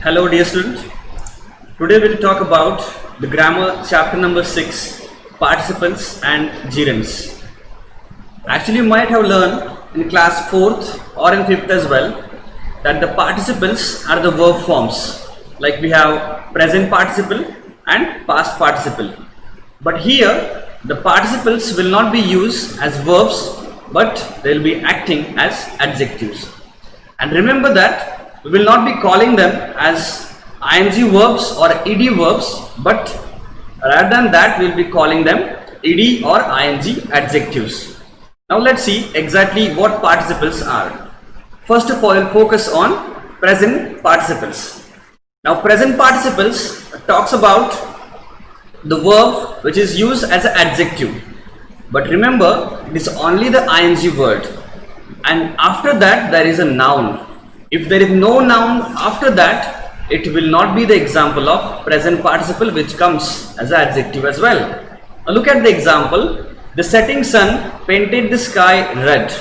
Hello dear students, today we will talk about the grammar chapter number 6, Participles and Gerunds. Actually you might have learned in class 4th or in 5th as well that the participles are the verb forms, like we have present participle and past participle. But here the participles will not be used as verbs but they will be acting as adjectives. And remember that we will not be calling them as ing verbs or ed verbs, but rather than that we will be calling them ed or ing adjectives. Now let's see exactly what participles are. First of all, we'll focus on present participles. Now present participles talks about the verb which is used as an adjective, but remember it is only the ing word, and after that there is a noun. If there is no noun after that, it will not be the example of present participle which comes as an adjective as well. Now look at the example. The setting sun painted the sky red.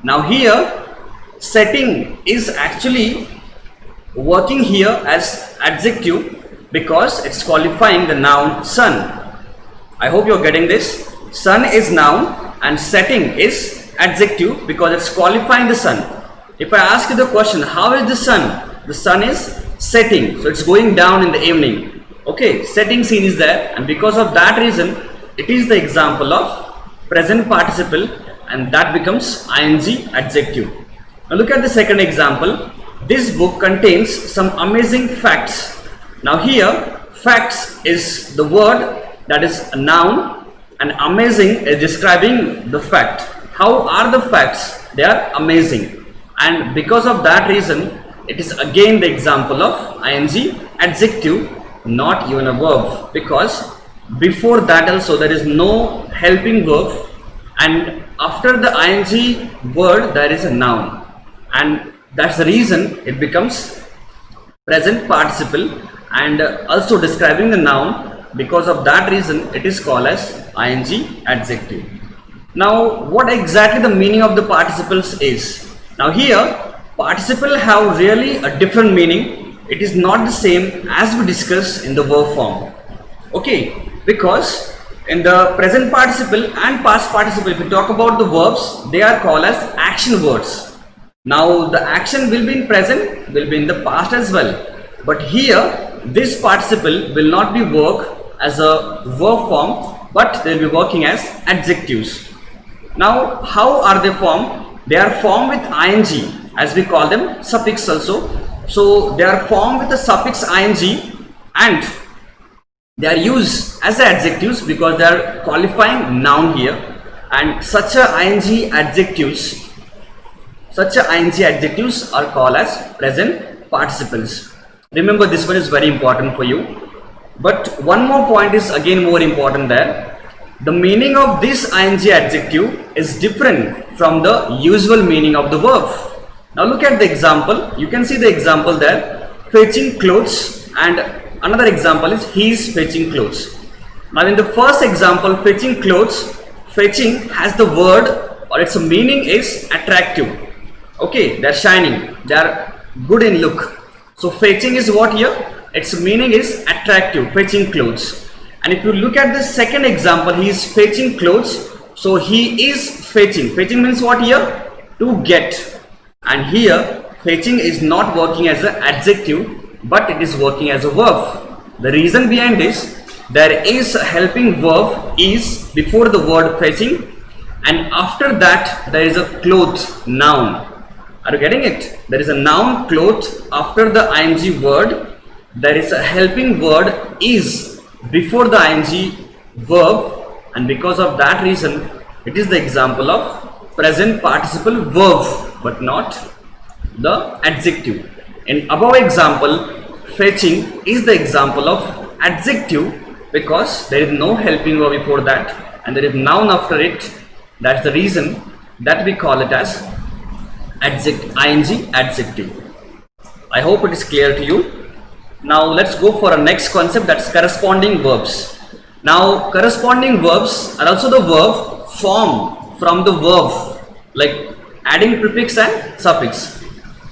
Now here setting is actually working here as adjective because it's qualifying the noun sun. I hope you're getting this. Sun is noun and setting is adjective because it's qualifying the sun. If I ask you the question, how is the sun? The sun is setting, so it's going down in the evening. Okay, setting scene is there, and because of that reason it is the example of present participle, and that becomes ing adjective. Now look at the second example. This book contains some amazing facts. Now here facts is the word that is a noun, and amazing is describing the fact. How are the facts? They are amazing, and because of that reason it is again the example of ing adjective, not even a verb, because before that also there is no helping verb, and after the ing word there is a noun, and that's the reason it becomes present participle and also describing the noun. Because of that reason it is called as ing adjective. Now what exactly the meaning of the participles is? Now here participle have really a different meaning. It is not the same as we discussed in the verb form. Okay, because in the present participle and past participle, if we talk about the verbs, they are called as action words. Now the action will be in present, will be in the past as well, but here this participle will not be work as a verb form, but they will be working as adjectives. Now how are they formed? They are formed with ing, as we call them suffix also. So they are formed with the suffix ing, and they are used as adjectives because they are qualifying noun here, and such a ing adjectives are called as present participles. Remember, this one is very important for you. But one more point is again more important there. The meaning of this ing adjective is different from the usual meaning of the verb. Now look at the example. You can see the example there, fetching clothes, and another example is he is fetching clothes. Now in the first example, fetching clothes, fetching has the word or its meaning is attractive. Okay, they are shining, they are good in look. So fetching is what here? Its meaning is attractive, fetching clothes. And if you look at the second example, he is fetching clothes. So he is fetching. Fetching means what here? To get. And here fetching is not working as an adjective, but it is working as a verb. The reason behind this, there is a helping verb is before the word fetching, and after that there is a cloth noun. Are you getting it? There is a noun cloth after the ing word. There is a helping word is before the ing verb, and because of that reason it is the example of present participle verb but not the adjective. In above example, fetching is the example of adjective because there is no helping verb before that and there is noun after it. That's the reason that we call it as ing adjective. I hope it is clear to you. Now let's go for a next concept, that's corresponding verbs. Now corresponding verbs are also the verb formed from the verb, like adding prefix and suffix.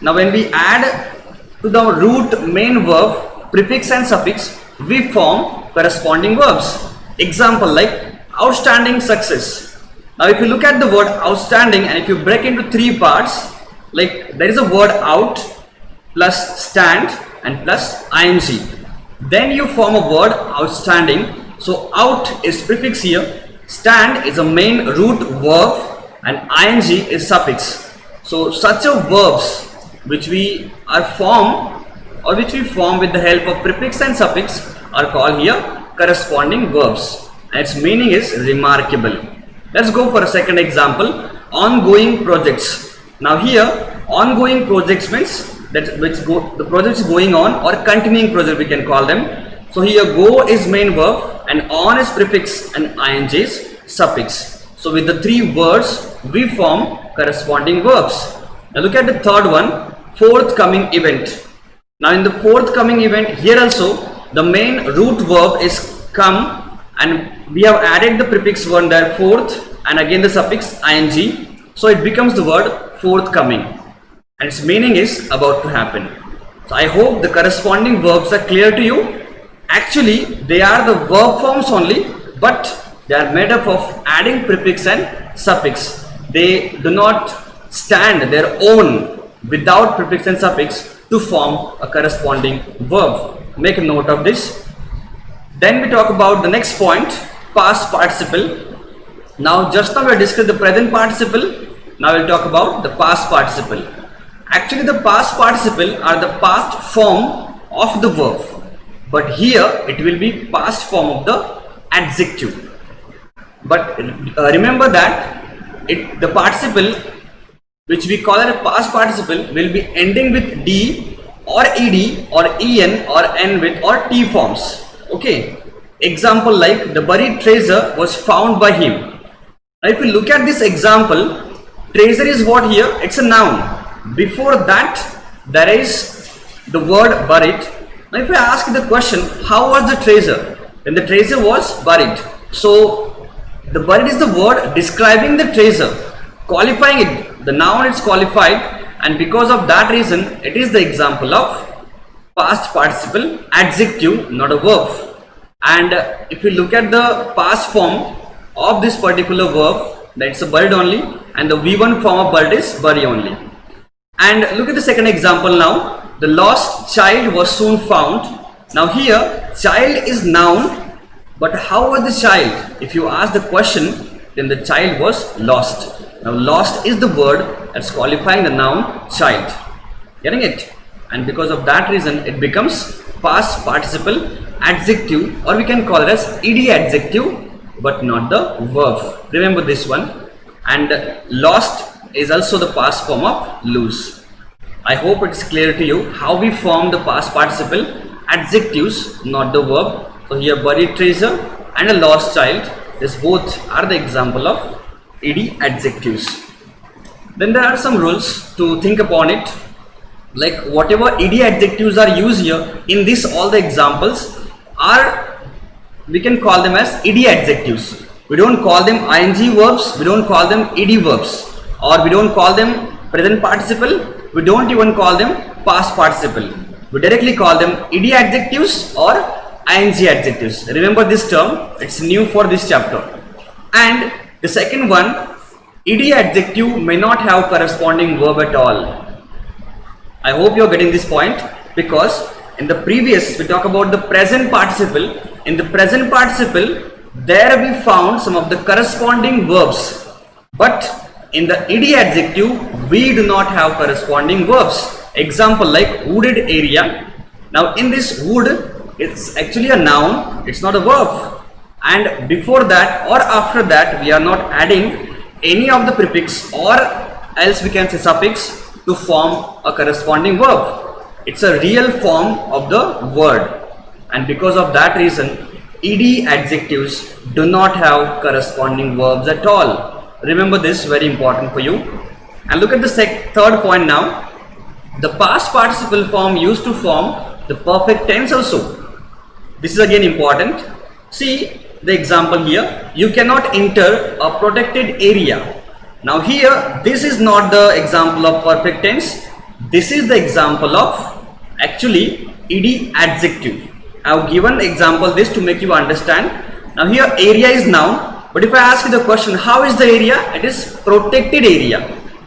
Now when we add to the root main verb, prefix and suffix, we form corresponding verbs. Example like outstanding success. Now if you look at the word outstanding and if you break into three parts, like there is a word out plus stand and plus ing. Then you form a word outstanding. So out is prefix here, stand is a main root verb and ing is suffix. So such a verbs which we form with the help of prefix and suffix are called here corresponding verbs. And its meaning is remarkable. Let's go for a second example. Ongoing projects. Now here ongoing projects means that the project is going on, or continuing project we can call them. So here go is main verb and on is prefix and ing is suffix. So with the three words we form corresponding verbs. Now look at the third one, forthcoming event. Now in the forthcoming event, here also the main root verb is come and we have added the prefix one there, forth, and again the suffix ing. So it becomes the word forthcoming and its meaning is about to happen. So I hope the corresponding verbs are clear to you. Actually they are the verb forms only, but they are made up of adding prefix and suffix. They do not stand their own without prefix and suffix to form a corresponding verb. Make a note of this. Then we talk about the next point, past participle. Now just now we discussed the present participle. Now we'll talk about the past participle. Actually the past participle are the past form of the verb, but here it will be past form of the adjective. But remember that the participle which we call it a past participle will be ending with d or ed or en or n with or t forms. Okay, example like the buried treasure was found by him. Now if you look at this example, treasure is what here? It's a noun. Before that there is the word buried. Now if I ask the question, how was the treasure? Then the treasure was buried. So the buried is the word describing the treasure, qualifying it. The noun is qualified, and because of that reason it is the example of past participle adjective, not a verb. And if you look at the past form of this particular verb, that's a buried only, and the V1 form of buried is bury only. And look at the second example now. The lost child was soon found. Now here child is noun, but how was the child? If you ask the question, then the child was lost. Now lost is the word that's qualifying the noun child. Getting it? And because of that reason it becomes past participle adjective, or we can call it as ed adjective, but not the verb. Remember this one. And lost is also the past form of lose. I hope it's clear to you how we form the past participle adjectives, not the verb. So here buried treasure and a lost child, this both are the example of ed adjectives. Then there are some rules to think upon it, like whatever ed adjectives are used here in this, all the examples are, we can call them as ed adjectives. We don't call them ing verbs, we don't call them ed verbs, or we don't call them present participle, we don't even call them past participle. We directly call them ed adjectives or ing adjectives. Remember this term, it's new for this chapter. And the second one, ed adjective may not have corresponding verb at all. I hope you are getting this point, because in the previous we talk about the present participle. In the present participle there we found some of the corresponding verbs, but in the ed adjective we do not have corresponding verbs. Example like wooded area. Now in this wood, it's actually a noun, it's not a verb, and before that or after that we are not adding any of the prefix or else we can say suffix to form a corresponding verb. It's a real form of the word, and because of that reason ed adjectives do not have corresponding verbs at all. Remember this, very important for you. And look at the third point now. The past participle form used to form the perfect tense also. This is again important. See the example here. You cannot enter a protected area. Now here this is not the example of perfect tense. This is the example of actually ed adjective. I have given example this to make you understand. Now here area is noun, but if I ask you the question, how is the area? It is protected area.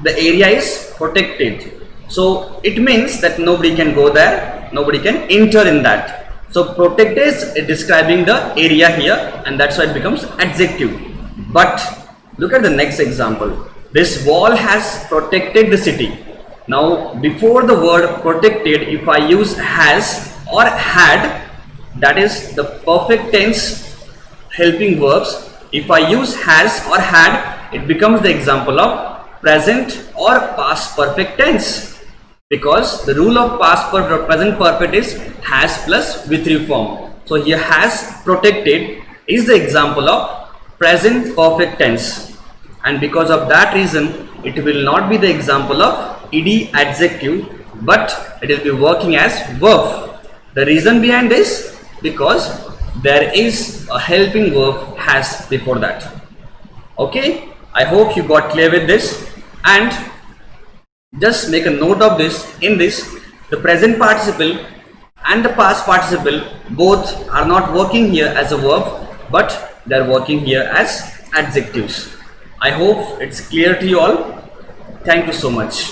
The area is protected, so it means that nobody can go there, nobody can enter in that. So protected is describing the area here, and that's why it becomes adjective. But look at the next example. This wall has protected the city. Now before the word protected, if I use has or had, that is the perfect tense helping verbs. If I use has or had, it becomes the example of present or past perfect tense, because the rule of past perfect or present perfect is has plus V3 form. So here has protected is the example of present perfect tense, and because of that reason it will not be the example of ed adjective, but it will be working as verb. The reason behind this, because there is a helping verb has before that. Okay, I hope you got clear with this, and just make a note of this. In this, the present participle and the past participle both are not working here as a verb, but they are working here as adjectives. I hope it's clear to you all. Thank you so much.